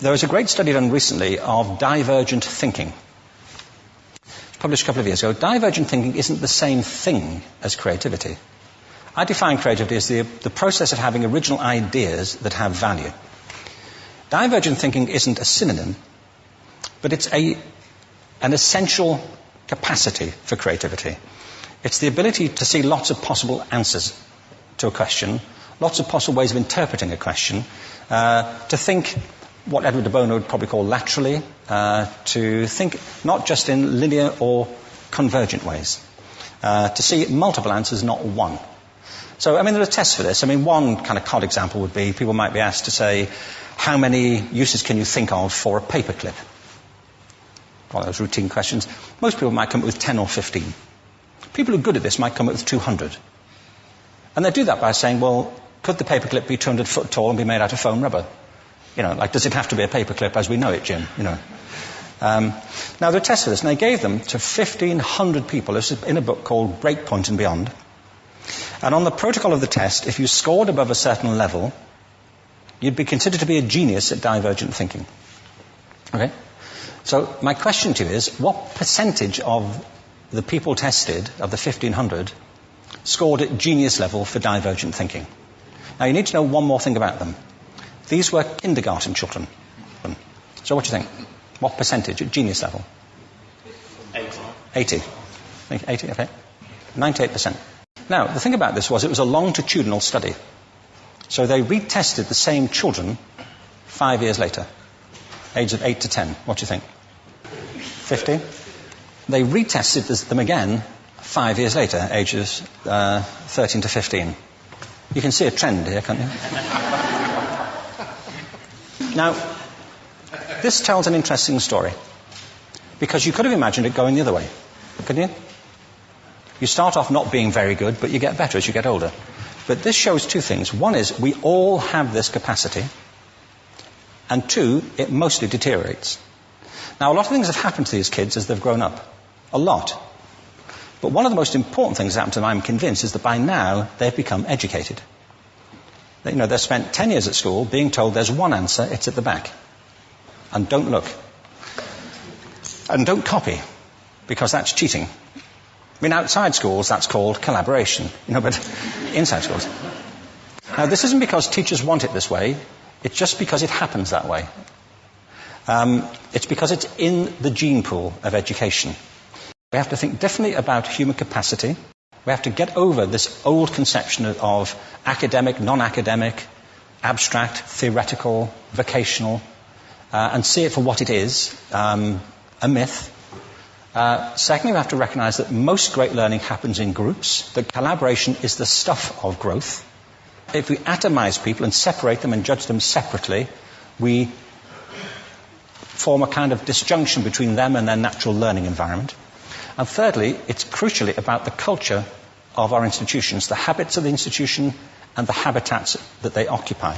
There was a great study done recently of divergent thinking. Published a couple of years ago. Divergent thinking isn't the same thing as creativity. I define creativity as the process of having original ideas that have value. Divergent thinking isn't a synonym, but it's an essential capacity for creativity. It's the ability to see lots of possible answers to a question, lots of possible ways of interpreting a question, to think what Edward de Bono would probably call laterally, to think not just in linear or convergent ways, to see multiple answers, not one. So, there are tests for this. One kind of cod example would be people might be asked to say, how many uses can you think of for a paperclip? One of those routine questions. Most people might come up with 10 or 15. People who are good at this might come up with 200. And they do that by saying, well, could the paperclip be 200 foot tall and be made out of foam rubber? Does it have to be a paperclip as we know it, Jim? Now, there are tests for this, and they gave them to 1,500 people. This is in a book called Breakpoint and Beyond. And on the protocol of the test, if you scored above a certain level, you'd be considered to be a genius at divergent thinking. Okay? So my question to you is, what percentage of the people tested, of the 1,500, scored at genius level for divergent thinking? Now, you need to know one more thing about them. These were kindergarten children. So what do you think? What percentage at genius level? 80. 80, okay. 98%. Now, the thing about this was it was a longitudinal study. So they retested the same children 5 years later, ages of 8 to 10. What do you think? 50? They retested them again 5 years later, ages 13 to 15. You can see a trend here, can't you? Now, this tells an interesting story, because you could have imagined it going the other way, couldn't you? You start off not being very good, but you get better as you get older. But this shows two things. One is we all have this capacity, and two, it mostly deteriorates. Now, a lot of things have happened to these kids as they've grown up. A lot. But one of the most important things that happened to them, I'm convinced, is that by now they've become educated. They've spent 10 years at school being told there's one answer, it's at the back. And don't look. And don't copy, because that's cheating. Outside schools, that's called collaboration, but inside schools. Now, this isn't because teachers want it this way, it's just because it happens that way. It's because it's in the gene pool of education. We have to think differently about human capacity. We have to get over this old conception of academic, non-academic, abstract, theoretical, vocational, and see it for what it is, a myth. Secondly, we have to recognize that most great learning happens in groups, that collaboration is the stuff of growth. If we atomize people and separate them and judge them separately, we form a kind of disjunction between them and their natural learning environment. And thirdly, it's crucially about the culture of our institutions, the habits of the institution and the habitats that they occupy.